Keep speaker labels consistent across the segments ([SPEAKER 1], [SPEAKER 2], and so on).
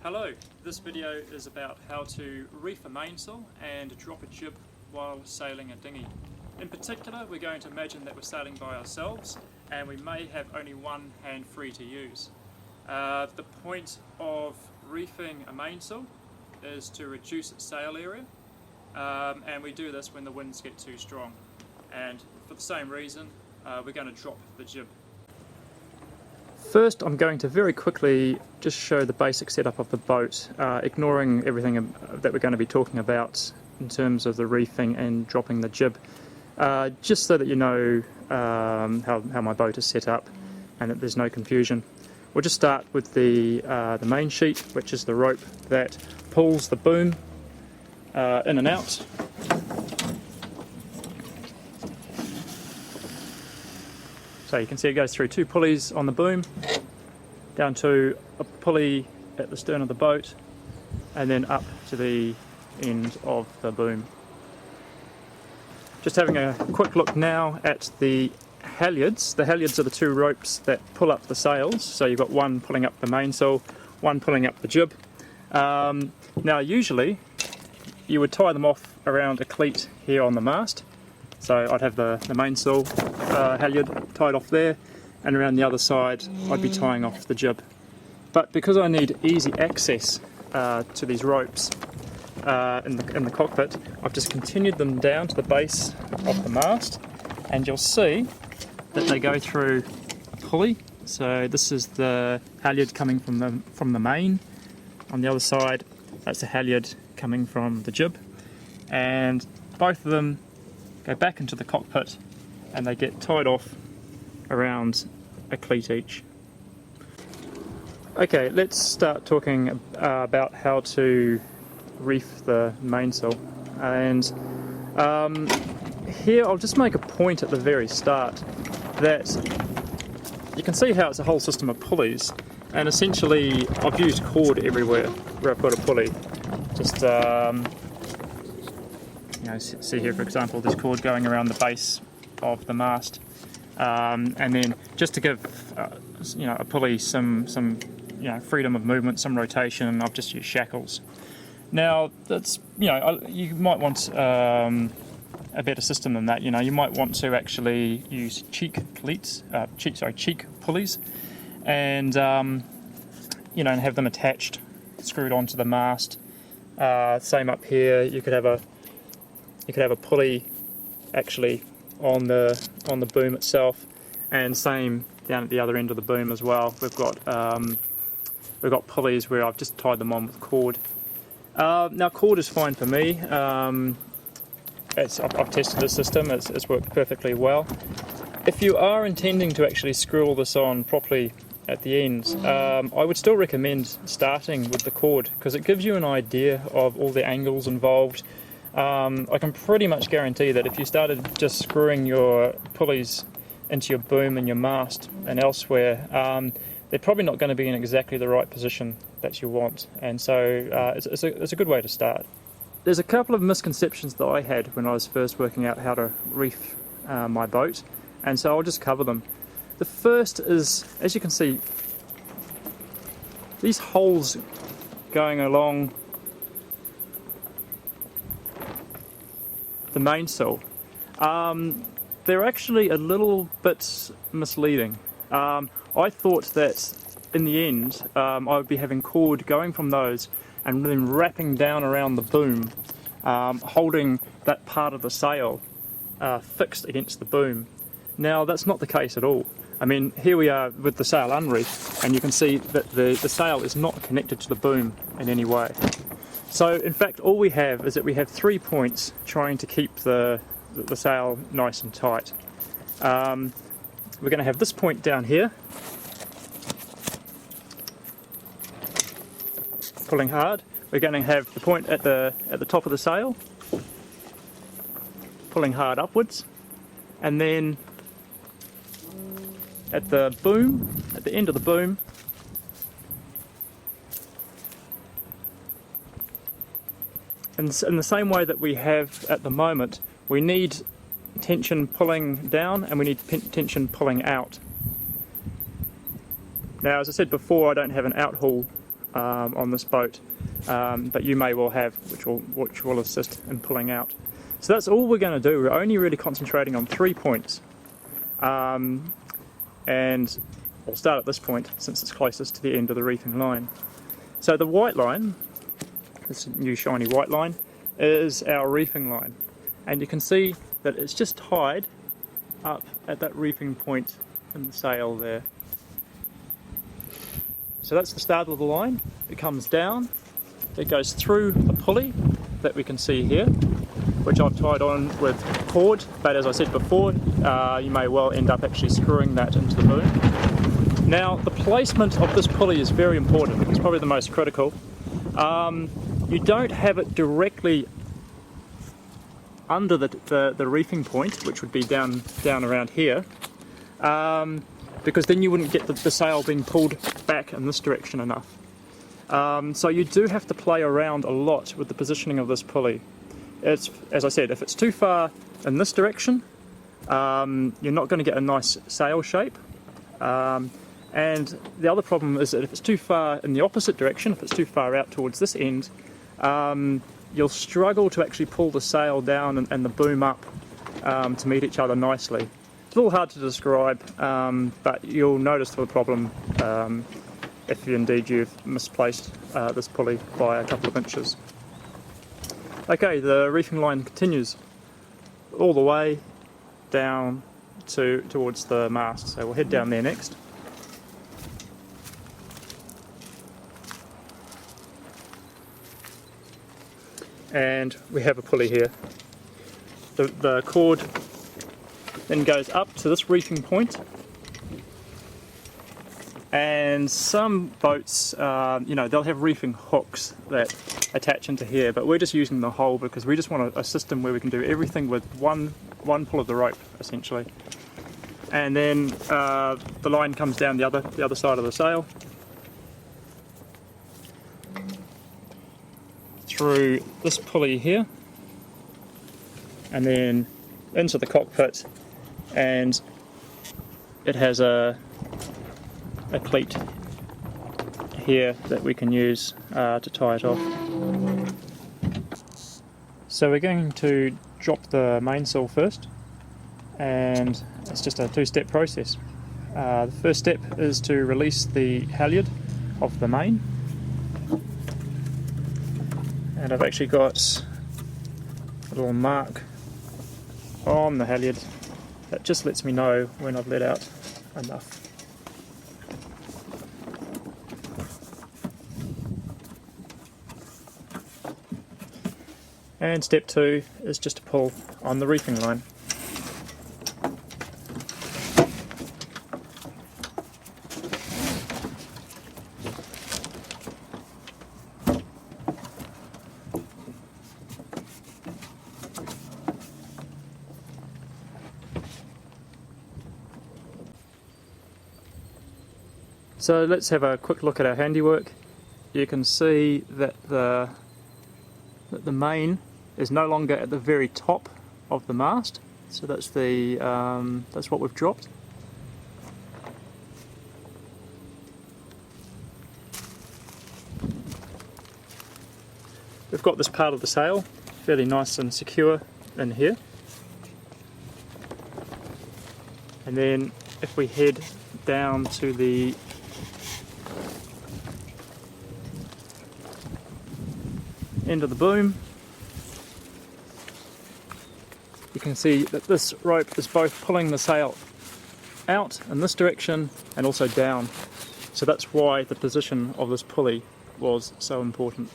[SPEAKER 1] Hello, this video is about how to reef a mainsail and drop a jib while sailing a dinghy. In particular, we're going to imagine that we're sailing by ourselves and we may have only one hand free to use. The point of reefing a mainsail is to reduce its sail area, and we do this when the winds get too strong. And for the same reason, we're going to drop the jib. First, I'm going to very quickly just show the basic setup of the boat, ignoring everything that we're going to be talking about in terms of the reefing and dropping the jib, just so that you know how my boat is set up and that there's no confusion. We'll just start with the main sheet, which is the rope that pulls the boom in and out. So you can see it goes through two pulleys on the boom, down to a pulley at the stern of the boat, and then up to the end of the boom. Just having a quick look now at the halyards. The halyards are the two ropes that pull up the sails. So you've got one pulling up the mainsail, one pulling up the jib. Now usually you would tie them off around a cleat here on the mast. So I'd have the mainsail halyard tied off there, and around the other side I'd be tying off the jib. But because I need easy access to these ropes in the cockpit, I've just continued them down to the base of the mast, and you'll see that they go through a pulley. So this is the halyard coming from the main. On the other side, that's the halyard coming from the jib, and both of them go back into the cockpit and they get tied off around a cleat each. Okay, let's start talking about how to reef the mainsail. And here I'll just make a point at the very start that you can see how it's a whole system of pulleys, and essentially I've used cord everywhere where I've got a pulley. Just see here, for example, this cord going around the base of the mast, and then just to give a pulley some freedom of movement, some rotation, I've just used shackles. Now that's you might want a better system than that. You might want to actually use cheek pulleys, and and have them attached, screwed onto the mast. Same up here. You could have a pulley actually on the boom itself, and same down at the other end of the boom as well. We've got pulleys where I've just tied them on with cord. Now cord is fine for me. I've tested the system. It's worked perfectly well. If you are intending to actually screw all this on properly at the ends, I would still recommend starting with the cord, because it gives you an idea of all the angles involved. I can pretty much guarantee that if you started just screwing your pulleys into your boom and your mast and elsewhere, they're probably not going to be in exactly the right position that you want, and so it's a good way to start. There's a couple of misconceptions that I had when I was first working out how to reef my boat, and so I'll just cover them. The first is, as you can see, these holes going along the mainsail, they're actually a little bit misleading. I thought that in the end I would be having cord going from those and then wrapping down around the boom, holding that part of the sail fixed against the boom. Now that's not the case at all. I mean, here we are with the sail unreefed, and you can see that the sail is not connected to the boom in any way. So in fact all we have is that we have 3 points trying to keep the sail nice and tight. We're going to have this point down here, pulling hard. We're going to have the point at the top of the sail, pulling hard upwards, and then at the boom, at the end of the boom, and in the same way that we have at the moment, we need tension pulling down and we need tension pulling out. Now, as I said before, I don't have an outhaul on this boat, but you may well have, which will assist in pulling out. So that's all we're going to do. We're only really concentrating on 3 points, and we'll start at this point since it's closest to the end of the reefing line. So the white line, this new shiny white line, is our reefing line, and you can see that it's just tied up at that reefing point in the sail there. So that's the start of the line. It comes down, it goes through a pulley that we can see here, which I've tied on with cord, but as I said before, you may well end up actually screwing that into the boom. Now, the placement of this pulley is very important. It's probably the most critical. You don't have it directly under the reefing point, which would be down around here, because then you wouldn't get the sail being pulled back in this direction enough. So you do have to play around a lot with the positioning of this pulley. As I said, if it's too far in this direction, you're not going to get a nice sail shape. And the other problem is that if it's too far in the opposite direction, if it's too far out towards this end, you'll struggle to actually pull the sail down and the boom up to meet each other nicely. It's a little hard to describe, but you'll notice the problem if indeed you've misplaced this pulley by a couple of inches. Okay, the reefing line continues all the way down towards the mast, so we'll head down there next. And we have a pulley here. The cord then goes up to this reefing point, and some boats, they'll have reefing hooks that attach into here, but we're just using the hole because we just want a system where we can do everything with one pull of the rope, essentially. And then the line comes down the other side of the sail, through this pulley here, and then into the cockpit, and it has a cleat here that we can use to tie it off. So we're going to drop the mainsail first, and it's just a two-step process. The first step is to release the halyard of the main, and I've actually got a little mark on the halyard that just lets me know when I've let out enough. And step 2 is just to pull on the reefing line. So let's have a quick look at our handiwork. You can see that the main is no longer at the very top of the mast, so that's what we've dropped. We've got this part of the sail fairly nice and secure in here, and then if we head down to the end of the boom, you can see that this rope is both pulling the sail out in this direction and also down. So that's why the position of this pulley was so important.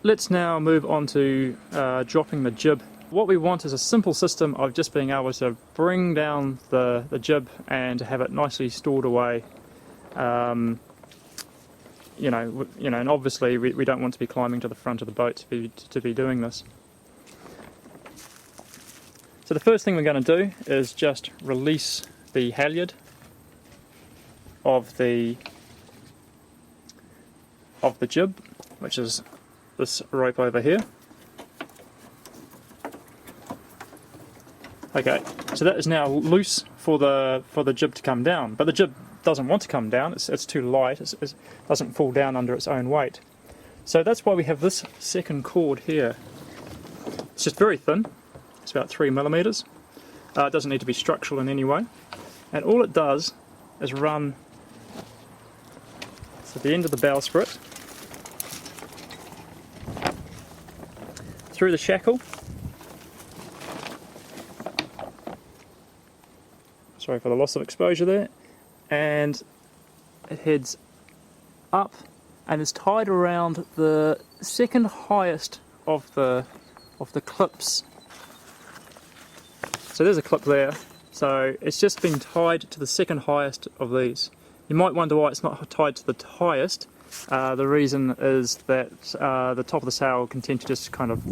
[SPEAKER 1] Let's now move on to dropping the jib. What we want is a simple system of just being able to bring down the jib and have it nicely stored away. And obviously we don't want to be climbing to the front of the boat to be doing this. So the first thing we're going to do is just release the halyard of the jib, which is this rope over here. Okay, so that is now loose for the jib to come down, but the jib doesn't want to come down. It's too light. It doesn't fall down under its own weight. So that's why we have this second cord here. It's just very thin. It's about 3 millimeters. It doesn't need to be structural in any way, and all it does is run to the end of the bowsprit through the shackle. Sorry for the loss of exposure there, and it heads up and is tied around the second highest of the clips. So there's a clip there, so it's just been tied to the second highest of these. You might wonder why it's not tied to the highest. The reason is that the top of the sail can tend to just kind of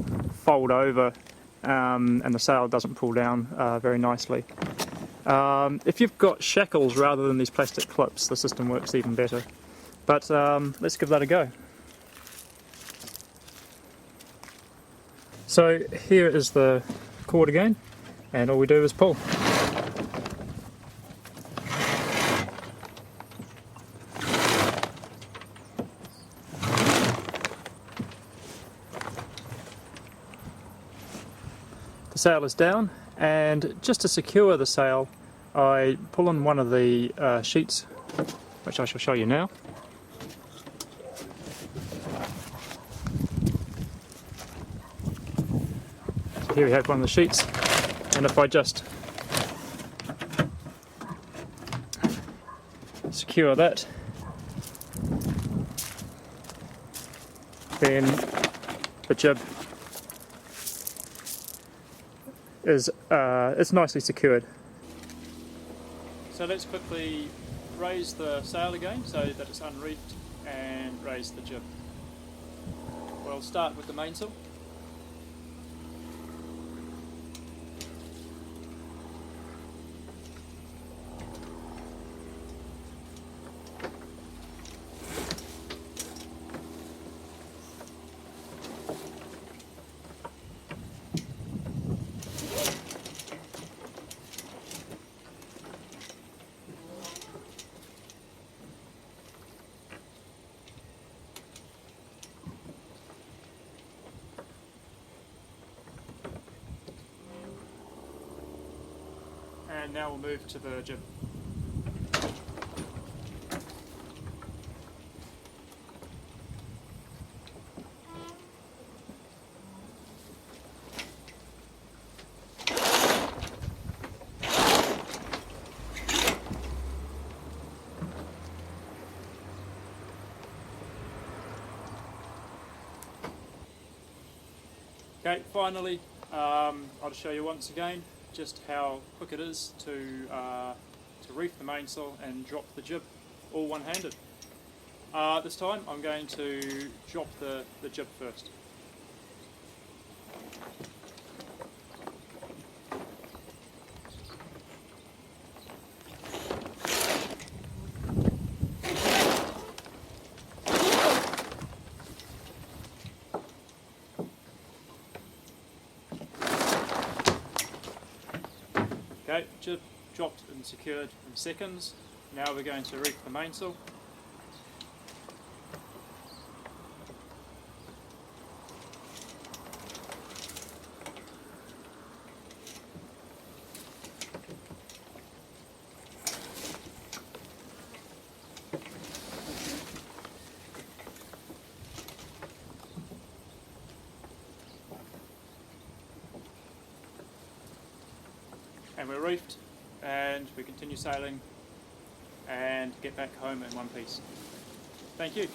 [SPEAKER 1] fold over, and the sail doesn't pull down very nicely. If you've got shackles rather than these plastic clips, the system works even better. But let's give that a go. So here is the cord again, and all we do is pull. The sail is down, and just to secure the sail I pull on one of the sheets, which I shall show you now. So here we have one of the sheets, and if I just secure that, then the jib is it's nicely secured. So let's quickly raise the sail again so that it's unreefed and raise the jib. We'll start with the mainsail. And now we'll move to the jib. Okay, finally, I'll just show you once again just how quick it is to reef the mainsail and drop the jib, all one-handed. This time I'm going to drop the jib first. Okay, jib dropped and secured in seconds. Now we're going to reef the mainsail. And we're reefed, and we continue sailing and get back home in one piece. Thank you.